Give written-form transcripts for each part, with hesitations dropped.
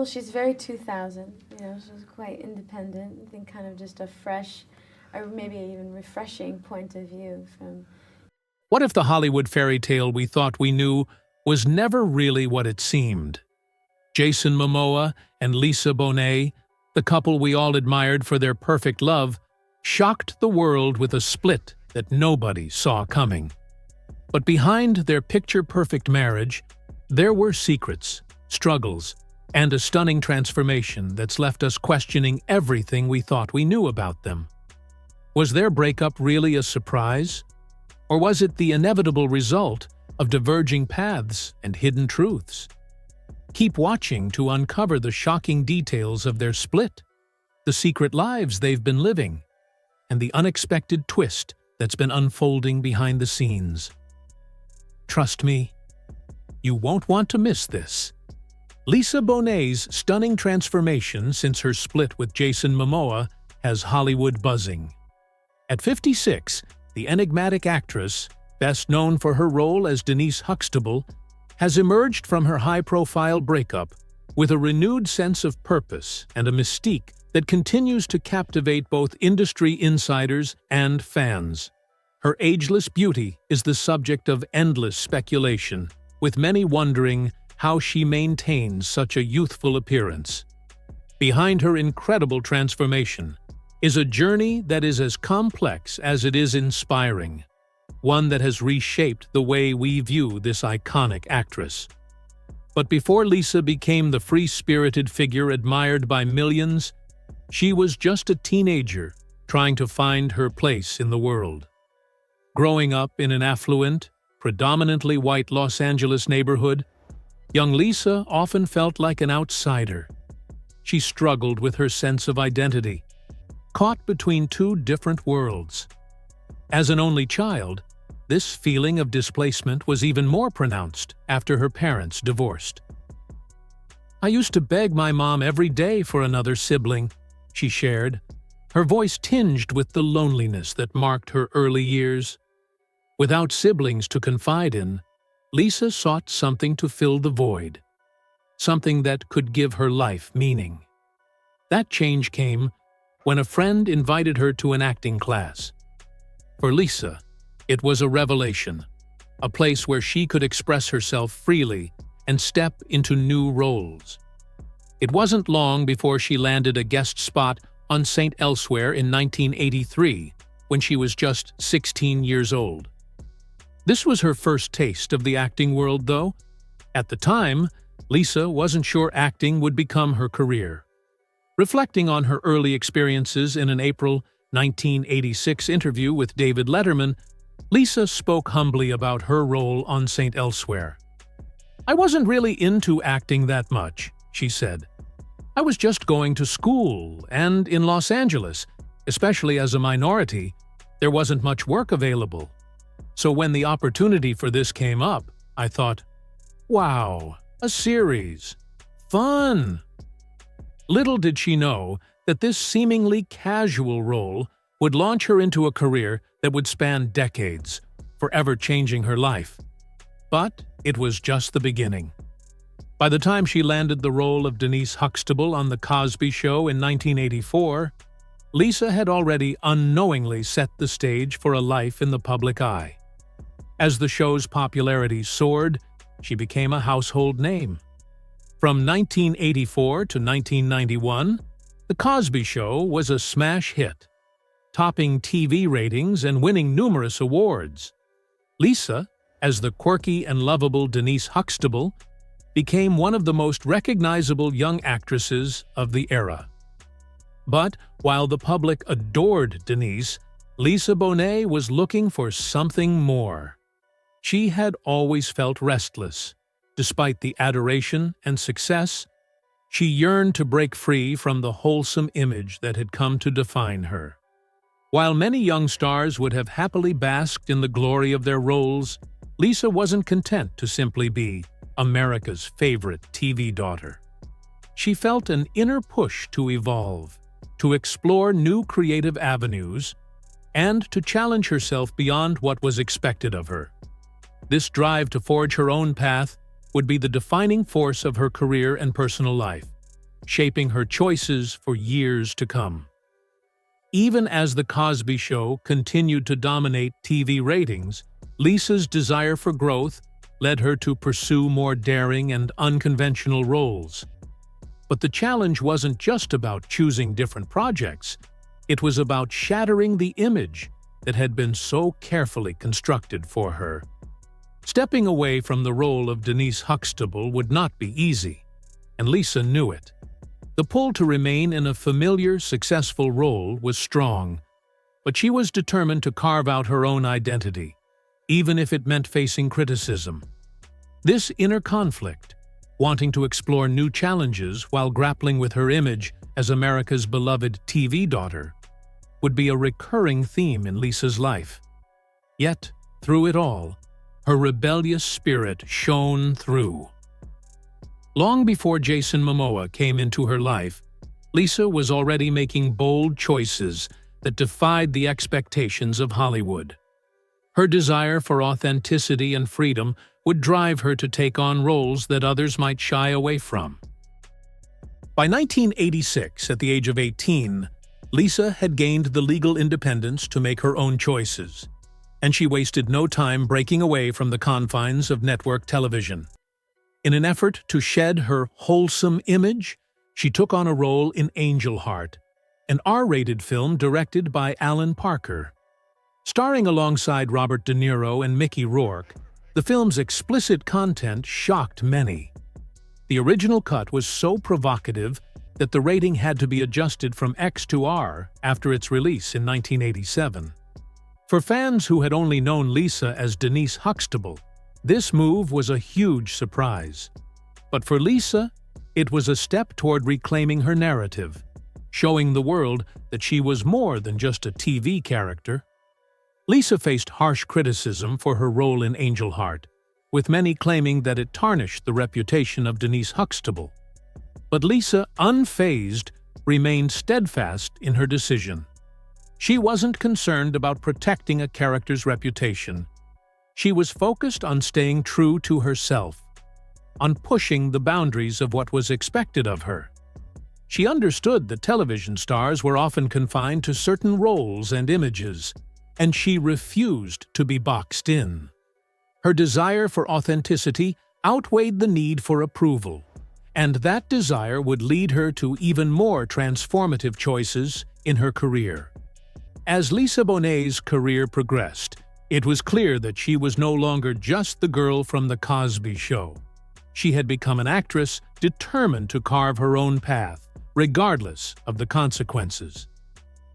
Well, she's very 2000, she's quite independent. I think kind of just a fresh, or maybe even refreshing point of view from. What if the Hollywood fairy tale we thought we knew was never really what it seemed? Jason Momoa and Lisa Bonet, the couple we all admired for their perfect love, shocked the world with a split that nobody saw coming. But behind their picture-perfect marriage, there were secrets, struggles, and a stunning transformation that's left us questioning everything we thought we knew about them. Was their breakup really a surprise? Or was it the inevitable result of diverging paths and hidden truths? Keep watching to uncover the shocking details of their split, the secret lives they've been living, and the unexpected twist that's been unfolding behind the scenes. Trust me, you won't want to miss this. Lisa Bonet's stunning transformation since her split with Jason Momoa has Hollywood buzzing. At 56, the enigmatic actress, best known for her role as Denise Huxtable, has emerged from her high-profile breakup with a renewed sense of purpose and a mystique that continues to captivate both industry insiders and fans. Her ageless beauty is the subject of endless speculation, with many wondering how she maintains such a youthful appearance. Behind her incredible transformation is a journey that is as complex as it is inspiring, one that has reshaped the way we view this iconic actress. But before Lisa became the free-spirited figure admired by millions, she was just a teenager trying to find her place in the world. Growing up in an affluent, predominantly white Los Angeles neighborhood, young Lisa often felt like an outsider. She struggled with her sense of identity, caught between two different worlds. As an only child, this feeling of displacement was even more pronounced after her parents divorced. "I used to beg my mom every day for another sibling," she shared, her voice tinged with the loneliness that marked her early years. Without siblings to confide in, Lisa sought something to fill the void, something that could give her life meaning. That change came when a friend invited her to an acting class. For Lisa, it was a revelation, a place where she could express herself freely and step into new roles. It wasn't long before she landed a guest spot on St. Elsewhere in 1983, when she was just 16 years old. This was her first taste of the acting world, though. At the time, Lisa wasn't sure acting would become her career. Reflecting on her early experiences in an April 1986 interview with David Letterman, Lisa spoke humbly about her role on St. Elsewhere. "I wasn't really into acting that much," she said. "I was just going to school, and in Los Angeles, especially as a minority, there wasn't much work available. So when the opportunity for this came up, I thought, wow, a series. Fun!" Little did she know that this seemingly casual role would launch her into a career that would span decades, forever changing her life. But it was just the beginning. By the time she landed the role of Denise Huxtable on The Cosby Show in 1984, Lisa had already unknowingly set the stage for a life in the public eye. As the show's popularity soared, she became a household name. From 1984 to 1991, The Cosby Show was a smash hit, topping TV ratings and winning numerous awards. Lisa, as the quirky and lovable Denise Huxtable, became one of the most recognizable young actresses of the era. But while the public adored Denise, Lisa Bonet was looking for something more. She had always felt restless. Despite the adoration and success, she yearned to break free from the wholesome image that had come to define her. While many young stars would have happily basked in the glory of their roles, Lisa wasn't content to simply be America's favorite TV daughter. She felt an inner push to evolve, to explore new creative avenues, and to challenge herself beyond what was expected of her. This drive to forge her own path would be the defining force of her career and personal life. shaping her choices for years to come. Even as The Cosby Show continued to dominate TV ratings, Lisa's desire for growth led her to pursue more daring and unconventional roles. But the challenge wasn't just about choosing different projects. It was about shattering the image that had been so carefully constructed for her. Stepping away from the role of Denise Huxtable would not be easy, and Lisa knew it. The pull to remain in a familiar, successful role was strong, but she was determined to carve out her own identity, even if it meant facing criticism. This inner conflict, wanting to explore new challenges while grappling with her image as America's beloved TV daughter, would be a recurring theme in Lisa's life. Yet, through it all, her rebellious spirit shone through. Long before Jason Momoa came into her life, Lisa was already making bold choices that defied the expectations of Hollywood. Her desire for authenticity and freedom would drive her to take on roles that others might shy away from. By 1986, at the age of 18, Lisa had gained the legal independence to make her own choices, and she wasted no time breaking away from the confines of network television. In an effort to shed her wholesome image, she took on a role in Angel Heart, an R-rated film directed by Alan Parker. Starring alongside Robert De Niro and Mickey Rourke, the film's explicit content shocked many. The original cut was so provocative that the rating had to be adjusted from X to R after its release in 1987. For fans who had only known Lisa as Denise Huxtable, this move was a huge surprise. But for Lisa, it was a step toward reclaiming her narrative, showing the world that she was more than just a TV character. Lisa faced harsh criticism for her role in Angel Heart, with many claiming that it tarnished the reputation of Denise Huxtable. But Lisa, unfazed, remained steadfast in her decision. She wasn't concerned about protecting a character's reputation. She was focused on staying true to herself, on pushing the boundaries of what was expected of her. She understood that television stars were often confined to certain roles and images, and she refused to be boxed in. Her desire for authenticity outweighed the need for approval, and that desire would lead her to even more transformative choices in her career. As Lisa Bonet's career progressed, it was clear that she was no longer just the girl from The Cosby Show. She had become an actress determined to carve her own path, regardless of the consequences.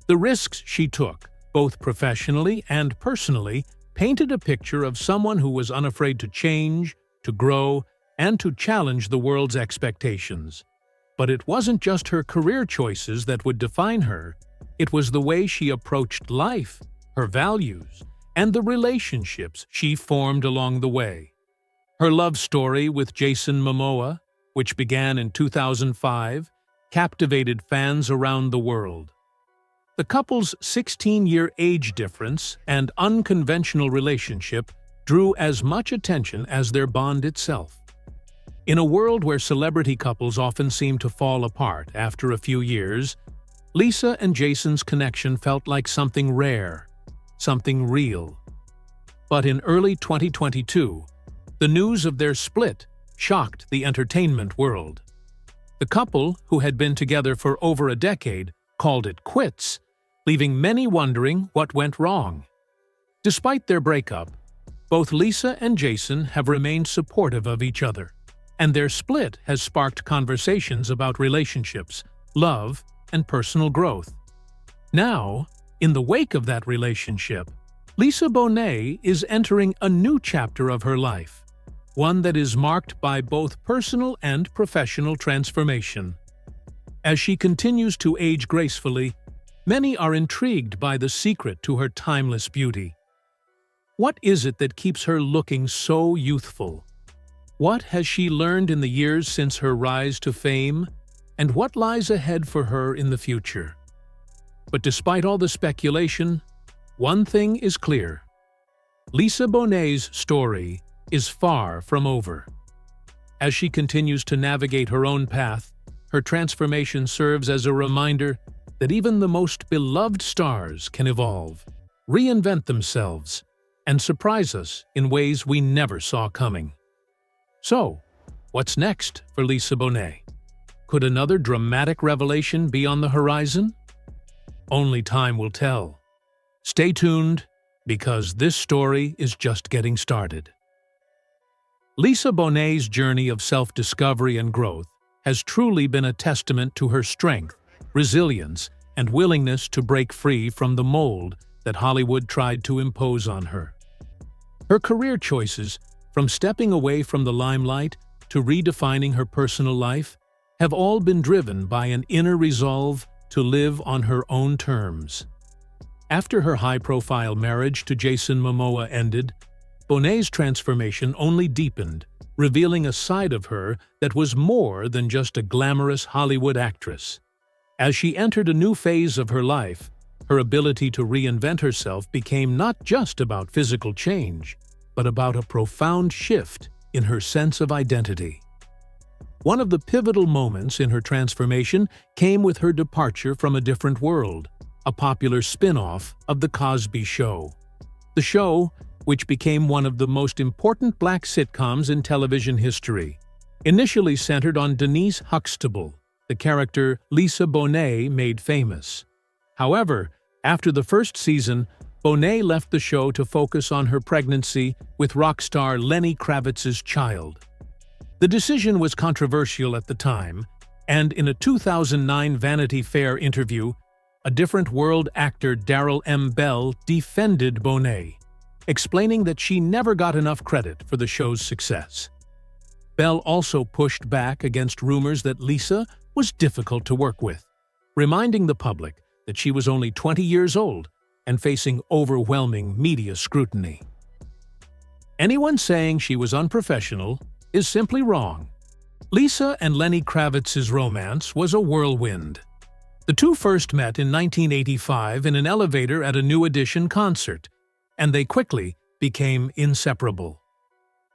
The risks she took, both professionally and personally, painted a picture of someone who was unafraid to change, to grow, and to challenge the world's expectations. But it wasn't just her career choices that would define her. It was the way she approached life, her values, and the relationships she formed along the way. Her love story with Jason Momoa, which began in 2005, captivated fans around the world. The couple's 16-year age difference and unconventional relationship drew as much attention as their bond itself. In a world where celebrity couples often seem to fall apart after a few years, Lisa and Jason's connection felt like something rare, something real. But in early 2022, the news of their split shocked the entertainment world. The couple, who had been together for over a decade, called it quits, leaving many wondering what went wrong. Despite their breakup, both Lisa and Jason have remained supportive of each other, and their split has sparked conversations about relationships, love, and personal growth. Now, in the wake of that relationship, Lisa Bonet is entering a new chapter of her life, one that is marked by both personal and professional transformation. As she continues to age gracefully, many are intrigued by the secret to her timeless beauty. What is it that keeps her looking so youthful? What has she learned in the years since her rise to fame, and what lies ahead for her in the future? But despite all the speculation, one thing is clear. Lisa Bonet's story is far from over. As she continues to navigate her own path, her transformation serves as a reminder that even the most beloved stars can evolve, reinvent themselves, and surprise us in ways we never saw coming. So, what's next for Lisa Bonet? Could another dramatic revelation be on the horizon? Only time will tell. Stay tuned, because this story is just getting started. Lisa Bonet's journey of self-discovery and growth has truly been a testament to her strength, resilience, and willingness to break free from the mold that Hollywood tried to impose on her. Her career choices, from stepping away from the limelight to redefining her personal life, have all been driven by an inner resolve to live on her own terms. After her high-profile marriage to Jason Momoa ended, Bonet's transformation only deepened, revealing a side of her that was more than just a glamorous Hollywood actress. As she entered a new phase of her life, her ability to reinvent herself became not just about physical change, but about a profound shift in her sense of identity. One of the pivotal moments in her transformation came with her departure from A Different World, a popular spin-off of The Cosby Show. The show, which became one of the most important black sitcoms in television history, initially centered on Denise Huxtable, the character Lisa Bonet made famous. However, after the first season, Bonet left the show to focus on her pregnancy with rock star Lenny Kravitz's child. The decision was controversial at the time, and in a 2009 Vanity Fair interview, A Different World actor Darryl M. Bell defended Bonet, explaining that she never got enough credit for the show's success. Bell also pushed back against rumors that Lisa was difficult to work with, reminding the public that she was only 20 years old and facing overwhelming media scrutiny. Anyone saying she was unprofessional is simply wrong. Lisa and Lenny Kravitz's romance was a whirlwind. The two first met in 1985 in an elevator at a New Edition concert, and they quickly became inseparable.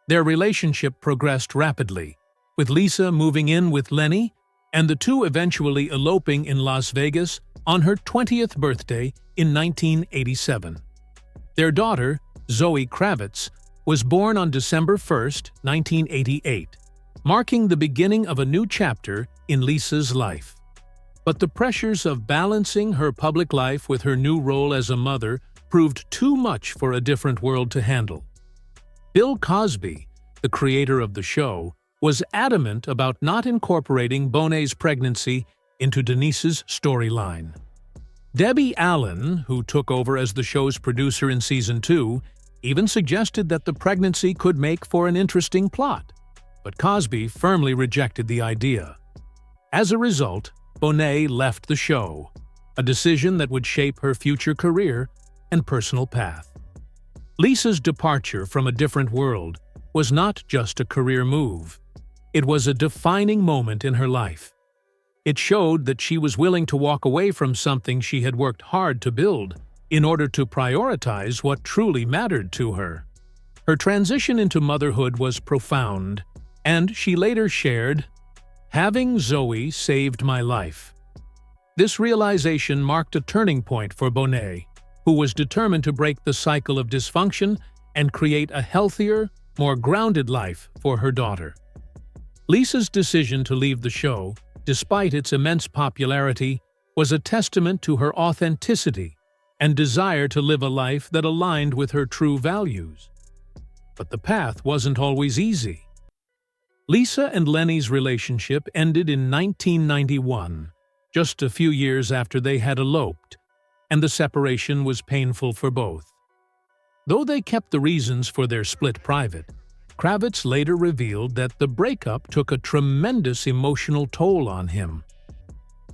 Their relationship progressed rapidly, with Lisa moving in with Lenny and the two eventually eloping in Las Vegas on her 20th birthday in 1987. Their daughter, Zoe Kravitz, was born on December 1, 1988, marking the beginning of a new chapter in Lisa's life. But the pressures of balancing her public life with her new role as a mother proved too much for A Different World to handle. Bill Cosby, the creator of the show, was adamant about not incorporating Bonet's pregnancy into Denise's storyline. Debbie Allen, who took over as the show's producer in Season 2, even suggested that the pregnancy could make for an interesting plot, but Cosby firmly rejected the idea. As a result, Bonet left the show, a decision that would shape her future career and personal path. Lisa's departure from A Different World was not just a career move. It was a defining moment in her life. It showed that she was willing to walk away from something she had worked hard to build in order to prioritize what truly mattered to her. Her transition into motherhood was profound, and she later shared, "Having Zoe saved my life." This realization marked a turning point for Bonet, who was determined to break the cycle of dysfunction and create a healthier, more grounded life for her daughter. Lisa's decision to leave the show, despite its immense popularity, was a testament to her authenticity and desire to live a life that aligned with her true values. But the path wasn't always easy. Lisa and Lenny's relationship ended in 1991, just a few years after they had eloped, and the separation was painful for both. Though they kept the reasons for their split private, Kravitz later revealed that the breakup took a tremendous emotional toll on him.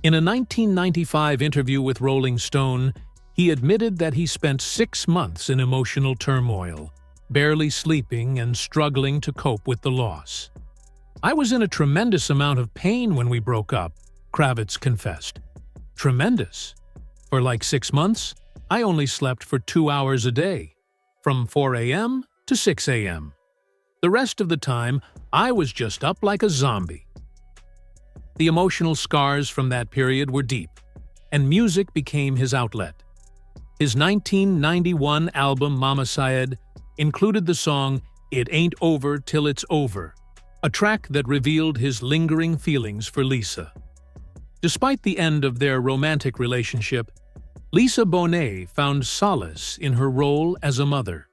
In a 1995 interview with Rolling Stone, he admitted that he spent 6 months in emotional turmoil, barely sleeping and struggling to cope with the loss. "I was in a tremendous amount of pain when we broke up," Kravitz confessed. "Tremendous. For like 6 months, I only slept for 2 hours a day, from 4 a.m. to 6 a.m. The rest of the time, I was just up like a zombie." The emotional scars from that period were deep, and music became his outlet. His 1991 album Mama Syed included the song It Ain't Over Till It's Over, a track that revealed his lingering feelings for Lisa. Despite the end of their romantic relationship, Lisa Bonet found solace in her role as a mother.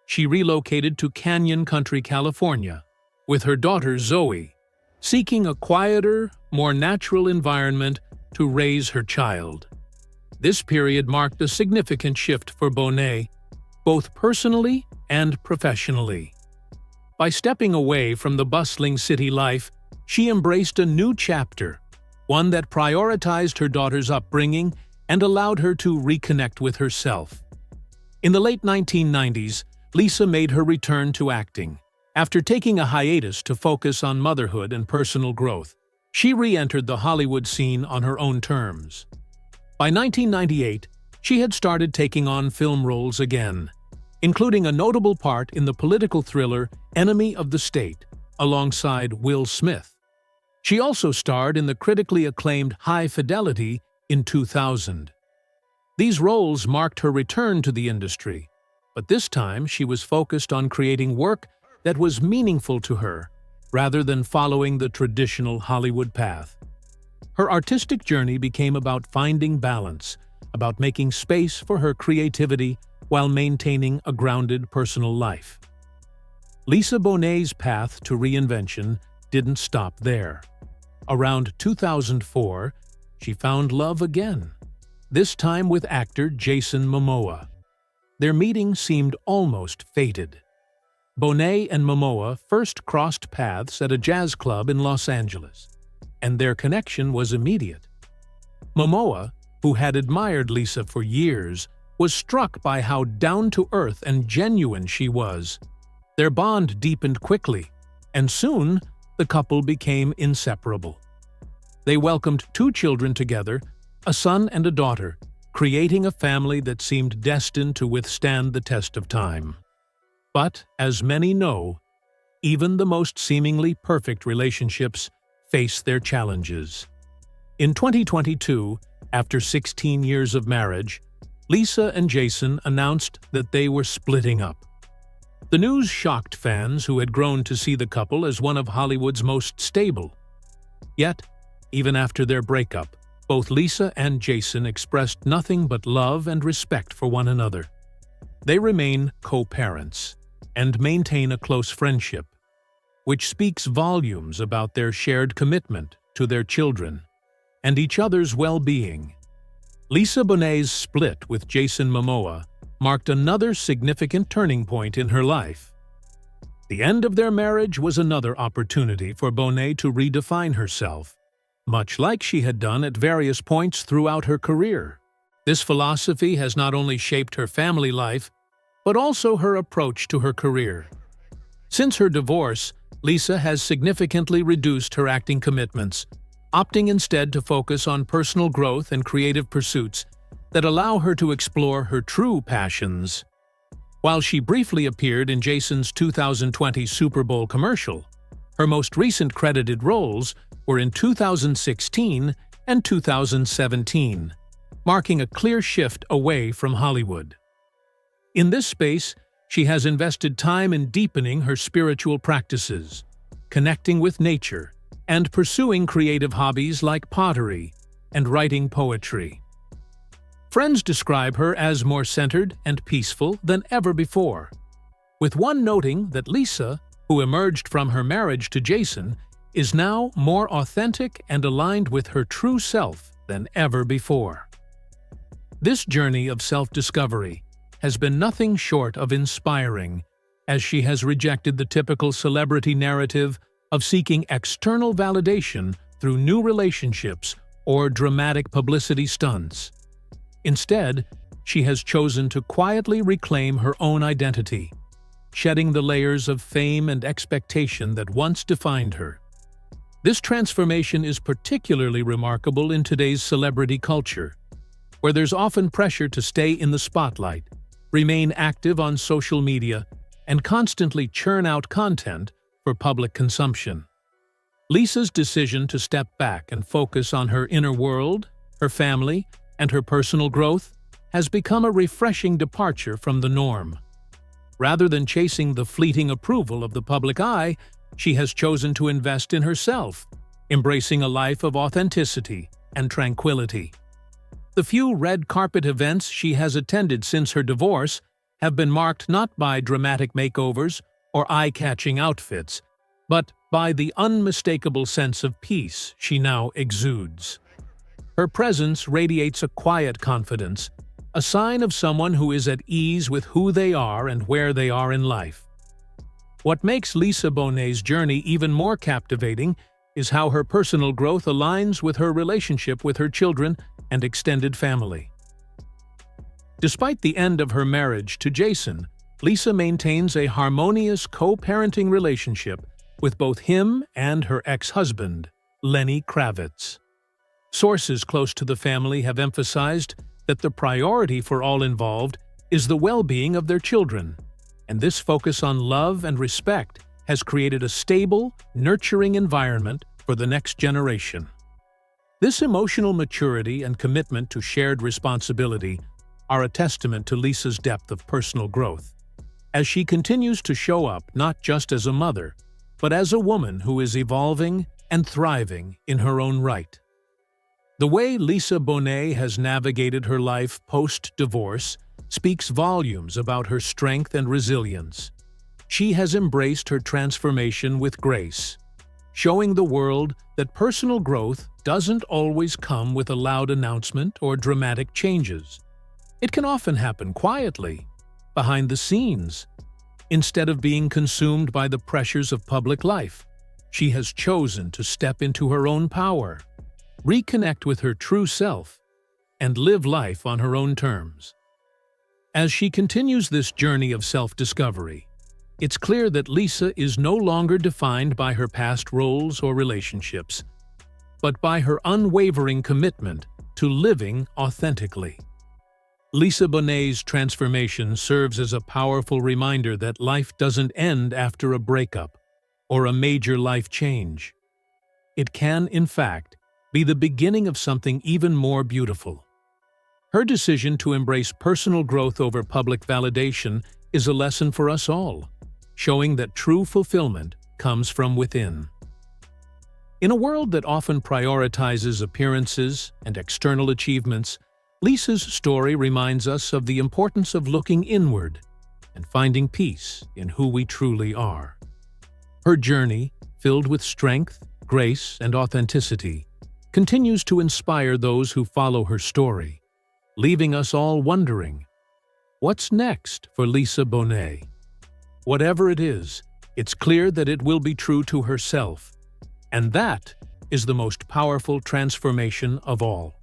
She relocated to Canyon Country, California, with her daughter Zoe, seeking a quieter, more natural environment to raise her child. This period marked a significant shift for Bonet, both personally and professionally. By stepping away from the bustling city life, she embraced a new chapter, one that prioritized her daughter's upbringing and allowed her to reconnect with herself. In the late 1990s, Lisa made her return to acting. After taking a hiatus to focus on motherhood and personal growth, she re-entered the Hollywood scene on her own terms. By 1998, she had started taking on film roles again, including a notable part in the political thriller Enemy of the State, alongside Will Smith. She also starred in the critically acclaimed High Fidelity in 2000. These roles marked her return to the industry, but this time she was focused on creating work that was meaningful to her, rather than following the traditional Hollywood path. Her artistic journey became about finding balance, about making space for her creativity while maintaining a grounded personal life. Lisa Bonet's path to reinvention didn't stop there. Around 2004, she found love again, this time with actor Jason Momoa. Their meeting seemed almost fated. Bonet and Momoa first crossed paths at a jazz club in Los Angeles, and their connection was immediate. Momoa, who had admired Lisa for years, was struck by how down-to-earth and genuine she was. Their bond deepened quickly, and soon the couple became inseparable. They welcomed 2 children together, a son and a daughter, creating a family that seemed destined to withstand the test of time. But, as many know, even the most seemingly perfect relationships face their challenges. In 2022, after 16 years of marriage, Lisa and Jason announced that they were splitting up. The news shocked fans who had grown to see the couple as one of Hollywood's most stable. Yet, even after their breakup, both Lisa and Jason expressed nothing but love and respect for one another. They remain co-parents and maintain a close friendship, which speaks volumes about their shared commitment to their children and each other's well-being. Lisa Bonet's split with Jason Momoa marked another significant turning point in her life. The end of their marriage was another opportunity for Bonet to redefine herself, much like she had done at various points throughout her career. This philosophy has not only shaped her family life, but also her approach to her career. Since her divorce, Lisa has significantly reduced her acting commitments, opting instead to focus on personal growth and creative pursuits that allow her to explore her true passions. While she briefly appeared in Jason's 2020 Super Bowl commercial, her most recent credited roles were in 2016 and 2017, marking a clear shift away from Hollywood. In this space, she has invested time in deepening her spiritual practices, connecting with nature, and pursuing creative hobbies like pottery and writing poetry. Friends describe her as more centered and peaceful than ever before, with one noting that Lisa, who emerged from her marriage to Jason, is now more authentic and aligned with her true self than ever before. This journey of self-discovery has been nothing short of inspiring, as she has rejected the typical celebrity narrative of seeking external validation through new relationships or dramatic publicity stunts. Instead, she has chosen to quietly reclaim her own identity, shedding the layers of fame and expectation that once defined her. This transformation is particularly remarkable in today's celebrity culture, where there's often pressure to stay in the spotlight, remain active on social media, and constantly churn out content for public consumption. Lisa's decision to step back and focus on her inner world, her family, and her personal growth has become a refreshing departure from the norm. Rather than chasing the fleeting approval of the public eye, she has chosen to invest in herself, embracing a life of authenticity and tranquility. The few red carpet events she has attended since her divorce have been marked not by dramatic makeovers or eye-catching outfits, but by the unmistakable sense of peace she now exudes. Her presence radiates a quiet confidence, a sign of someone who is at ease with who they are and where they are in life. What makes Lisa Bonet's journey even more captivating is how her personal growth aligns with her relationship with her children and extended family. Despite the end of her marriage to Jason, Lisa maintains a harmonious co-parenting relationship with both him and her ex-husband, Lenny Kravitz. Sources close to the family have emphasized that the priority for all involved is the well-being of their children, and this focus on love and respect has created a stable, nurturing environment for the next generation. This emotional maturity and commitment to shared responsibility are a testament to Lisa's depth of personal growth, as she continues to show up not just as a mother, but as a woman who is evolving and thriving in her own right. The way Lisa Bonet has navigated her life post-divorce speaks volumes about her strength and resilience. She has embraced her transformation with grace, showing the world that personal growth doesn't always come with a loud announcement or dramatic changes. It can often happen quietly, behind the scenes. Instead of being consumed by the pressures of public life, she has chosen to step into her own power, reconnect with her true self, and live life on her own terms. As she continues this journey of self-discovery, it's clear that Lisa is no longer defined by her past roles or relationships, but by her unwavering commitment to living authentically. Lisa Bonet's transformation serves as a powerful reminder that life doesn't end after a breakup or a major life change. It can, in fact, be the beginning of something even more beautiful. Her decision to embrace personal growth over public validation is a lesson for us all, showing that true fulfillment comes from within. In a world that often prioritizes appearances and external achievements, Lisa's story reminds us of the importance of looking inward and finding peace in who we truly are. Her journey, filled with strength, grace, and authenticity, continues to inspire those who follow her story, leaving us all wondering, what's next for Lisa Bonet? Whatever it is, it's clear that it will be true to herself, and that is the most powerful transformation of all.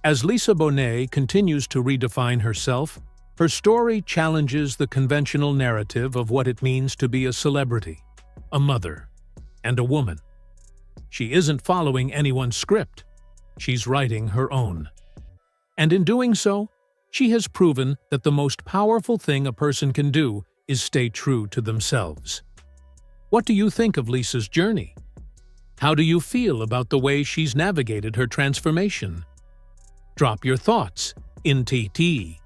As Lisa Bonet continues to redefine herself, her story challenges the conventional narrative of what it means to be a celebrity, a mother, and a woman. She isn't following anyone's script. She's writing her own. And in doing so, she has proven that the most powerful thing a person can do is stay true to themselves. What do you think of Lisa's journey? How do you feel about the way she's navigated her transformation? Drop your thoughts in TT.